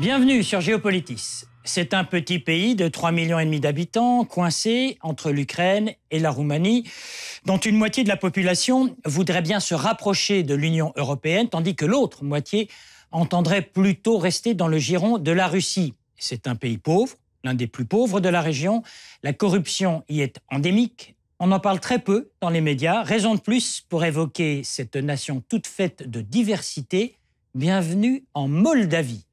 Bienvenue sur Géopolitis. C'est un petit pays de 3,5 millions d'habitants, coincé entre l'Ukraine et la Roumanie, dont une moitié de la population voudrait bien se rapprocher de l'Union européenne, tandis que l'autre moitié entendrait plutôt rester dans le giron de la Russie. C'est un pays pauvre, l'un des plus pauvres de la région. La corruption y est endémique. On en parle très peu dans les médias. Raison de plus pour évoquer cette nation toute faite de diversité. Bienvenue en Moldavie.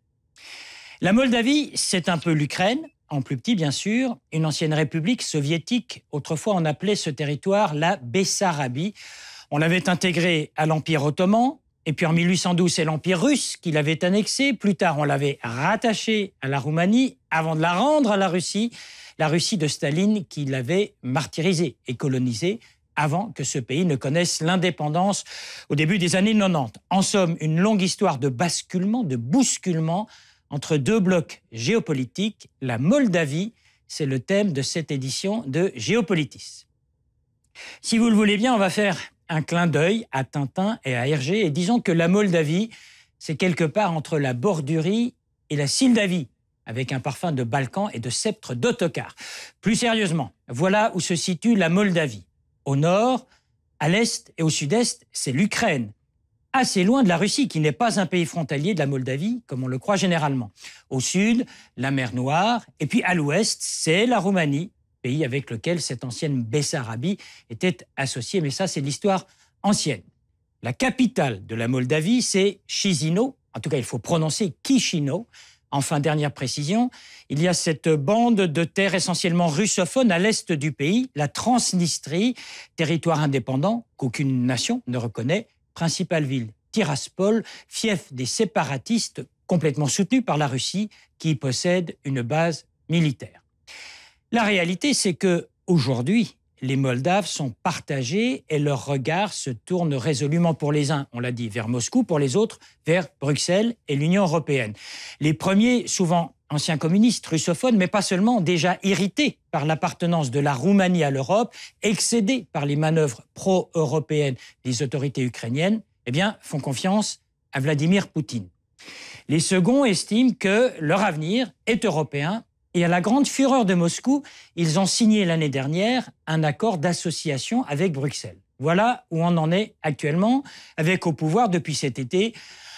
La Moldavie, c'est un peu l'Ukraine, en plus petit bien sûr, une ancienne république soviétique. Autrefois, on appelait ce territoire la Bessarabie. On l'avait intégré à l'Empire ottoman, et puis en 1812, c'est l'Empire russe qui l'avait annexé. Plus tard, on l'avait rattaché à la Roumanie, avant de la rendre à la Russie de Staline qui l'avait martyrisée et colonisée avant que ce pays ne connaisse l'indépendance au début des années 90. En somme, une longue histoire de basculement, de bousculement entre deux blocs géopolitiques. La Moldavie, c'est le thème de cette édition de Géopolitis. Si vous le voulez bien, on va faire un clin d'œil à Tintin et à Hergé, et disons que la Moldavie, c'est quelque part entre la Bordurie et la Sildavie, avec un parfum de Balkan et de sceptre d'autocar. Plus sérieusement, voilà où se situe la Moldavie. Au nord, à l'est et au sud-est, c'est l'Ukraine, assez loin de la Russie, qui n'est pas un pays frontalier de la Moldavie, comme on le croit généralement. Au sud, la mer Noire, et puis à l'ouest, c'est la Roumanie, pays avec lequel cette ancienne Bessarabie était associée, mais ça, c'est l'histoire ancienne. La capitale de la Moldavie, c'est Chisinau, en tout cas, il faut prononcer Chisinau. Enfin, dernière précision, il y a cette bande de terre essentiellement russophone à l'est du pays, la Transnistrie, territoire indépendant qu'aucune nation ne reconnaît. Principale ville, Tiraspol, fief des séparatistes complètement soutenus par la Russie qui possède une base militaire. La réalité, c'est que aujourd'hui, les Moldaves sont partagés et leur regard se tourne résolument pour les uns, on l'a dit, vers Moscou, pour les autres, vers Bruxelles et l'Union européenne. Les premiers, souvent anciens communistes russophones, mais pas seulement, déjà irrités par l'appartenance de la Roumanie à l'Europe, excédés par les manœuvres pro-européennes des autorités ukrainiennes, eh bien, font confiance à Vladimir Poutine. Les seconds estiment que leur avenir est européen. Et à la grande fureur de Moscou, ils ont signé l'année dernière un accord d'association avec Bruxelles. Voilà où on en est actuellement, avec au pouvoir depuis cet été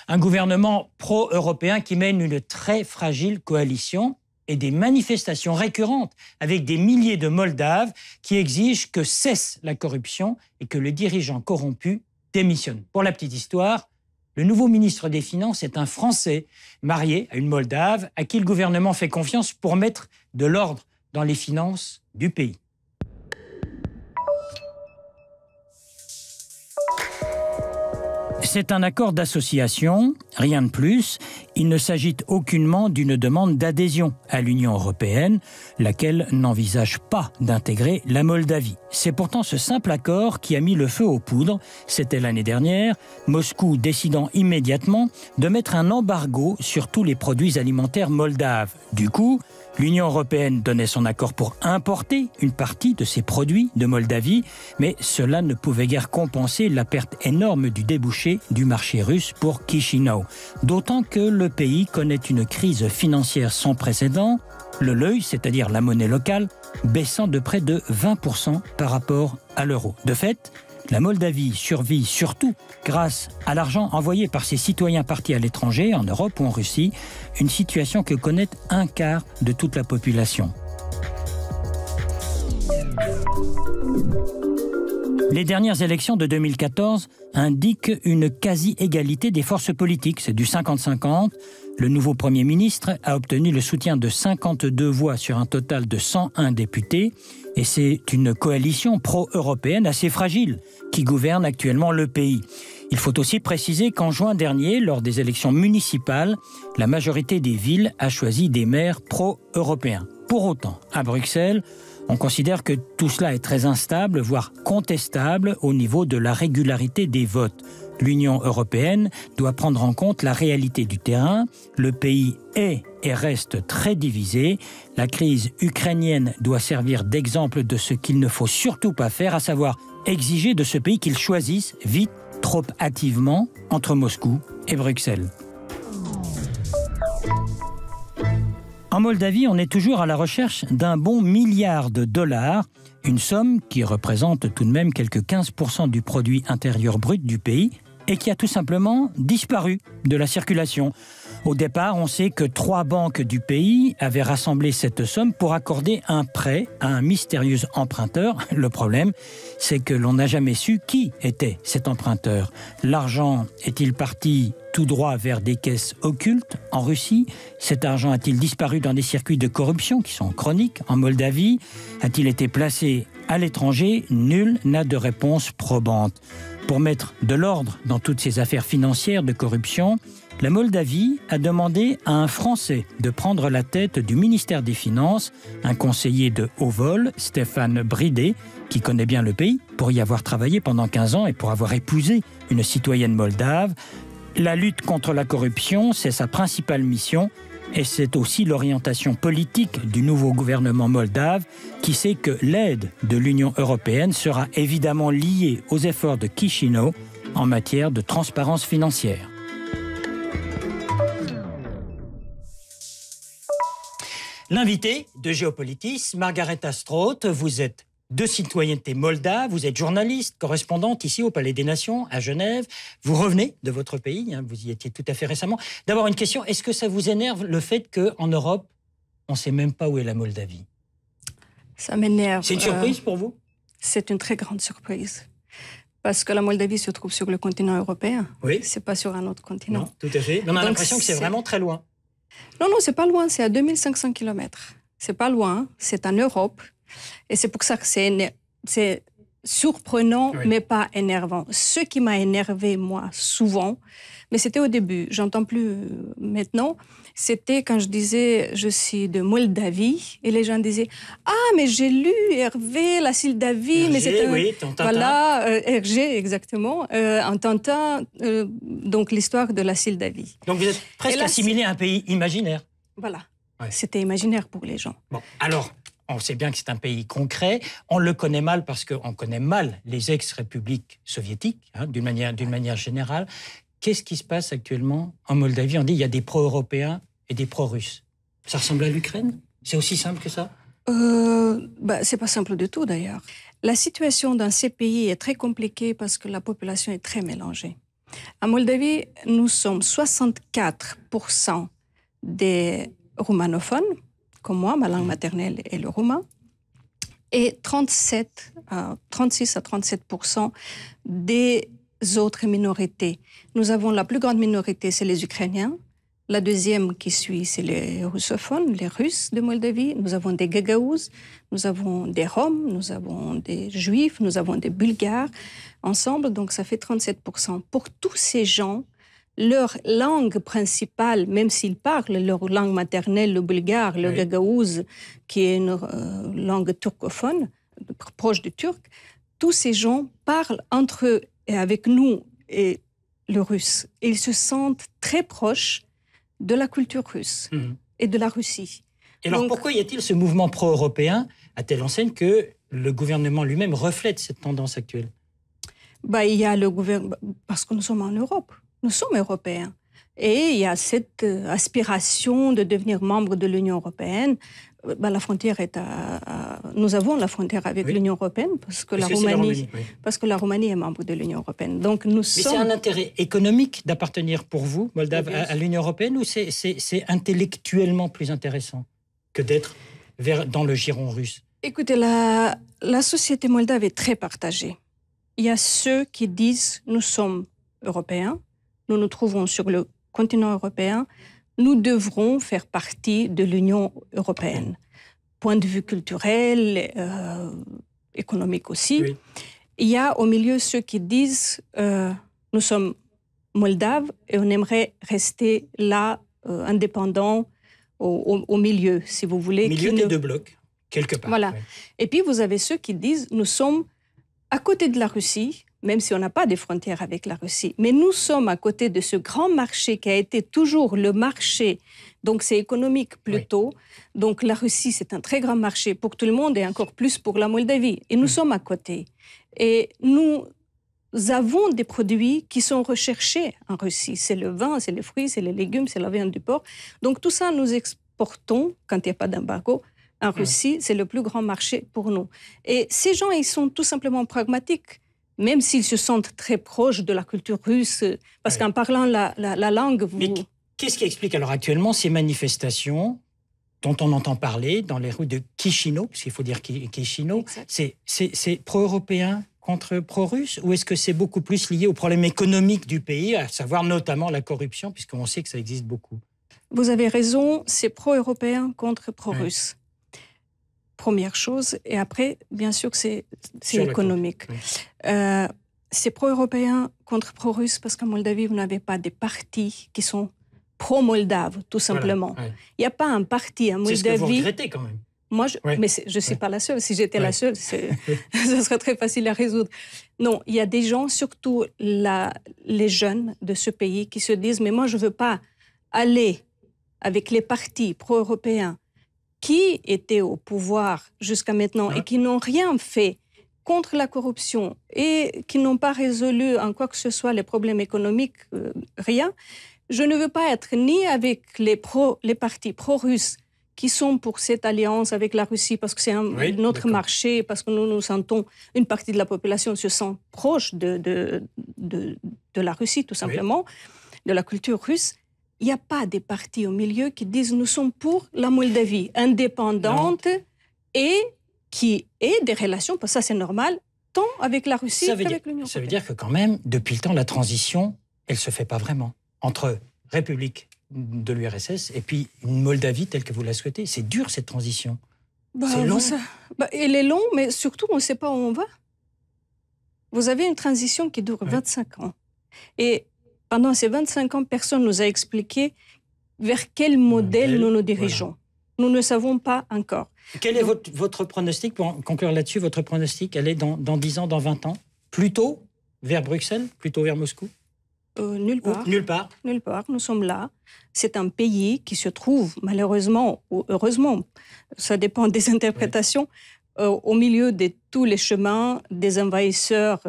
un gouvernement pro-européen qui mène une très fragile coalition et des manifestations récurrentes avec des milliers de Moldaves qui exigent que cesse la corruption et que le dirigeant corrompu démissionne. Pour la petite histoire, le nouveau ministre des Finances est un Français marié à une Moldave à qui le gouvernement fait confiance pour mettre de l'ordre dans les finances du pays. C'est un accord d'association, rien de plus. Il ne s'agit aucunement d'une demande d'adhésion à l'Union européenne, laquelle n'envisage pas d'intégrer la Moldavie. C'est pourtant ce simple accord qui a mis le feu aux poudres. C'était l'année dernière, Moscou décidant immédiatement de mettre un embargo sur tous les produits alimentaires moldaves. Du coup, l'Union européenne donnait son accord pour importer une partie de ces produits de Moldavie, mais cela ne pouvait guère compenser la perte énorme du débouché du marché russe pour Chisinau. D'autant que le pays connaît une crise financière sans précédent, le leu, c'est-à-dire la monnaie locale, baissant de près de 20% par rapport à l'euro. De fait, la Moldavie survit surtout grâce à l'argent envoyé par ses citoyens partis à l'étranger, en Europe ou en Russie, une situation que connaît un quart de toute la population. Les dernières élections de 2014 indiquent une quasi-égalité des forces politiques, c'est du 50-50. Le nouveau Premier ministre a obtenu le soutien de 52 voix sur un total de 101 députés. Et c'est une coalition pro-européenne assez fragile qui gouverne actuellement le pays. Il faut aussi préciser qu'en juin dernier, lors des élections municipales, la majorité des villes a choisi des maires pro-européens. Pour autant, à Bruxelles, on considère que tout cela est très instable, voire contestable au niveau de la régularité des votes. L'Union européenne doit prendre en compte la réalité du terrain. Le pays est et reste très divisé. La crise ukrainienne doit servir d'exemple de ce qu'il ne faut surtout pas faire, à savoir exiger de ce pays qu'il choisisse vite, trop hâtivement, entre Moscou et Bruxelles. En Moldavie, on est toujours à la recherche d'un bon milliard de dollars, une somme qui représente tout de même quelques 15% du produit intérieur brut du pays et qui a tout simplement disparu de la circulation. Au départ, on sait que 3 banques du pays avaient rassemblé cette somme pour accorder un prêt à un mystérieux emprunteur. Le problème, c'est que l'on n'a jamais su qui était cet emprunteur. L'argent est-il parti tout droit vers des caisses occultes en Russie? Cet argent a-t-il disparu dans des circuits de corruption qui sont chroniques en Moldavie? A-t-il été placé à l'étranger? Nul n'a de réponse probante. Pour mettre de l'ordre dans toutes ces affaires financières de corruption, la Moldavie a demandé à un Français de prendre la tête du ministère des Finances, un conseiller de haut vol, Stéphane Bridé, qui connaît bien le pays, pour y avoir travaillé pendant 15 ans et pour avoir épousé une citoyenne moldave. La lutte contre la corruption, c'est sa principale mission et c'est aussi l'orientation politique du nouveau gouvernement moldave qui sait que l'aide de l'Union européenne sera évidemment liée aux efforts de Chișinău en matière de transparence financière. L'invité de Géopolitis, Margareta Stroth, vous êtes de citoyenneté moldave, vous êtes journaliste, correspondante ici au Palais des Nations, à Genève. Vous revenez de votre pays, vous y étiez tout à fait récemment. D'abord, une question, est-ce que ça vous énerve le fait qu'en Europe, on ne sait même pas où est la Moldavie? Ça m'énerve. C'est une surprise pour vous? C'est une très grande surprise. Parce que la Moldavie se trouve sur le continent européen. Oui. C'est pas sur un autre continent. Non, tout à fait. On a l'impression que c'est vraiment très loin. Non, c'est pas loin, c'est à 2500 km. C'est pas loin, c'est en Europe. Et c'est pour ça que c'est surprenant, oui, mais pas énervant. Ce qui m'a énervé, moi, souvent, mais c'était au début, j'entends plus maintenant, c'était quand je disais « je suis de Moldavie » et les gens disaient « ah, mais j'ai lu Hervé, la Sildavie », mais c'est oui, Tintin. Voilà, Hergé, exactement, en Tintin, donc l'histoire de la Sildavie. Donc vous êtes presque assimilé à un pays imaginaire. Voilà, ouais. C'était imaginaire pour les gens. Bon, alors, on sait bien que c'est un pays concret. On le connaît mal parce qu'on connaît mal les ex-républiques soviétiques, d'une manière générale. Qu'est-ce qui se passe actuellement en Moldavie? On dit qu'il y a des pro-européens et des pro-russes. Ça ressemble à l'Ukraine? C'est aussi simple que ça? C'est pas simple du tout, d'ailleurs. La situation dans ces pays est très compliquée parce que la population est très mélangée. En Moldavie, nous sommes 64% des roumanophones, comme moi, ma langue maternelle est le roumain, et 36 à 37% des autres minorités. Nous avons la plus grande minorité, c'est les Ukrainiens. La deuxième qui suit, c'est les russophones, les Russes de Moldavie. Nous avons des Gagaouzes, nous avons des Roms, nous avons des Juifs, nous avons des Bulgares. Ensemble, donc ça fait 37%. Pour tous ces gens, leur langue principale, même s'ils parlent leur langue maternelle, le bulgare, le gagaouze, qui est une langue turcophone, proche du turc, tous ces gens parlent entre eux et avec nous et le russe. Et ils se sentent très proches de la culture russe et de la Russie. Et alors pourquoi y a-t-il ce mouvement pro-européen à telle enseigne que le gouvernement lui-même reflète cette tendance actuelle? Il y a le gouvernement, parce que nous sommes en Europe. Nous sommes européens. Et il y a cette aspiration de devenir membre de l'Union européenne. La frontière est nous avons la frontière avec l'Union européenne parce que la Roumanie est membre de l'Union européenne. Donc Mais c'est un intérêt économique d'appartenir pour vous, Moldave, à l'Union européenne, ou c'est intellectuellement plus intéressant que d'être dans le giron russe? Écoutez, la société moldave est très partagée. Il y a ceux qui disent « nous sommes européens », nous nous trouvons sur le continent européen, nous devrons faire partie de l'Union européenne. Point de vue culturel, économique aussi. Oui. Il y a au milieu ceux qui disent nous sommes moldaves et on aimerait rester là, indépendants, au milieu, si vous voulez. Au milieu des deux blocs, quelque part. Voilà. Oui. Et puis vous avez ceux qui disent nous sommes à côté de la Russie, même si on n'a pas de frontières avec la Russie. Mais nous sommes à côté de ce grand marché qui a été toujours le marché, donc c'est économique plutôt. Oui. Donc la Russie, c'est un très grand marché pour tout le monde et encore plus pour la Moldavie. Et nous sommes à côté. Et nous avons des produits qui sont recherchés en Russie. C'est le vin, c'est les fruits, c'est les légumes, c'est la viande du porc. Donc tout ça nous exportons, quand il n'y a pas d'embargo, en Russie, c'est le plus grand marché pour nous. Et ces gens, ils sont tout simplement pragmatiques, même s'ils se sentent très proches de la culture russe, parce qu'en parlant la langue... Mais qu'est-ce qui explique alors actuellement ces manifestations dont on entend parler dans les rues de Chisinau, parce qu'il faut dire Chisinau, c'est pro-européen contre pro-russe, ou est-ce que c'est beaucoup plus lié aux problèmes économiques du pays, à savoir notamment la corruption, puisqu'on sait que ça existe beaucoup? Vous avez raison, c'est pro-européen contre pro-russe. Première chose, et après, bien sûr que c'est économique. C'est pro-européen contre pro-russe parce qu'en Moldavie, vous n'avez pas des partis qui sont pro-moldaves, tout simplement. Il n'y a pas un parti en Moldavie... C'est ce que vous regrettez quand même. Moi, mais je ne suis pas la seule. Si j'étais la seule, ça serait très facile à résoudre. Non, il y a des gens, surtout les jeunes de ce pays, qui se disent « Mais moi, je ne veux pas aller avec les partis pro-européens qui étaient au pouvoir jusqu'à maintenant et qui n'ont rien fait contre la corruption et qui n'ont pas résolu en quoi que ce soit les problèmes économiques, rien. Je ne veux pas être ni avec les partis pro-russes qui sont pour cette alliance avec la Russie parce que c'est notre marché, parce que nous sentons, une partie de la population se sent proche de la Russie, tout simplement, de la culture russe. Il n'y a pas des partis au milieu qui disent « nous sommes pour la Moldavie indépendante et qui ait des relations, parce que ça c'est normal, tant avec la Russie qu'avec l'Union européenne ». Ça veut dire que quand même, depuis le temps, la transition, elle ne se fait pas vraiment entre République de l'URSS et puis une Moldavie telle que vous la souhaitez. C'est dur cette transition. C'est long. Elle est longue, mais surtout on ne sait pas où on va. Vous avez une transition qui dure 25 ans. Et pendant ces 25 ans, personne ne nous a expliqué vers quel modèle nous nous dirigeons. Nous ne savons pas encore. Quel est votre pronostic, pour conclure là-dessus, votre pronostic, elle est dans 10 ans, dans 20 ans? Plutôt vers Bruxelles, plutôt vers Moscou? Nulle part. Nulle part. Nulle part. Nous sommes là. C'est un pays qui se trouve, malheureusement ou heureusement, ça dépend des interprétations, au milieu de tous les chemins des envahisseurs.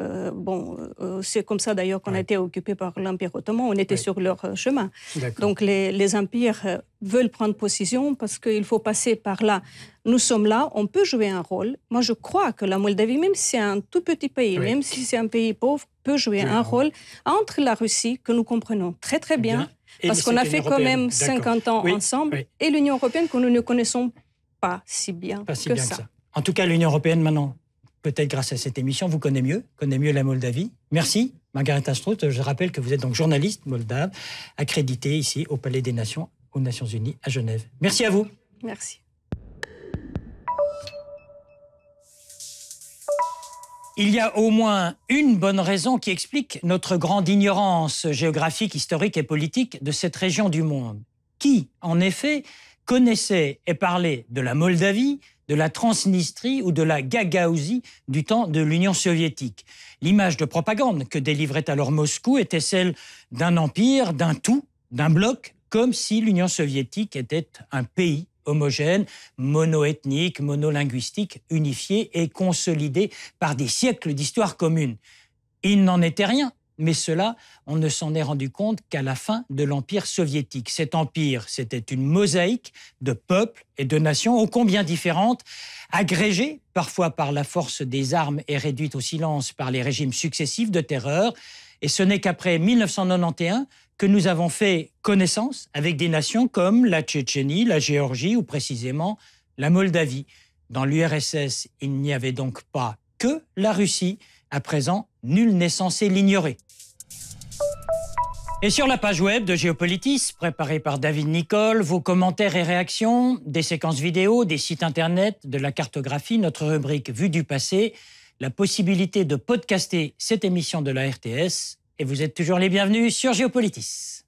C'est comme ça d'ailleurs qu'on a été occupé par l'Empire ottoman. On était sur leur chemin. Donc les empires veulent prendre position parce qu'il faut passer par là. Nous sommes là, on peut jouer un rôle. Moi, je crois que la Moldavie, même si c'est un tout petit pays, même si c'est un pays pauvre, peut jouer un rôle entre la Russie, que nous comprenons très très bien, parce qu'on a fait quand même 50 ans ensemble, et l'Union européenne que nous ne connaissons pas si bien que ça. En tout cas, l'Union européenne, maintenant, peut-être grâce à cette émission, vous connaît mieux la Moldavie. Merci, Margareta Strauss. Je rappelle que vous êtes donc journaliste moldave, accréditée ici au Palais des Nations, aux Nations Unies, à Genève. Merci à vous. Merci. Il y a au moins une bonne raison qui explique notre grande ignorance géographique, historique et politique de cette région du monde. Qui, en effet, connaissait et parlait de la Moldavie, de la Transnistrie ou de la Gagaouzie du temps de l'Union soviétique? L'image de propagande que délivrait alors Moscou était celle d'un empire, d'un tout, d'un bloc, comme si l'Union soviétique était un pays homogène, monoethnique, monolinguistique, unifié et consolidé par des siècles d'histoire commune. Il n'en était rien, mais cela, on ne s'en est rendu compte qu'à la fin de l'Empire soviétique. Cet empire, c'était une mosaïque de peuples et de nations ô combien différentes, agrégées parfois par la force des armes et réduites au silence par les régimes successifs de terreur. Et ce n'est qu'après 1991 que nous avons fait connaissance avec des nations comme la Tchétchénie, la Géorgie ou précisément la Moldavie. Dans l'URSS, il n'y avait donc pas que la Russie. À présent, nul n'est censé l'ignorer. Et sur la page web de Géopolitis, préparée par David Nicole, vos commentaires et réactions, des séquences vidéo, des sites internet, de la cartographie, notre rubrique Vue du passé, la possibilité de podcaster cette émission de la RTS. Et vous êtes toujours les bienvenus sur Géopolitis.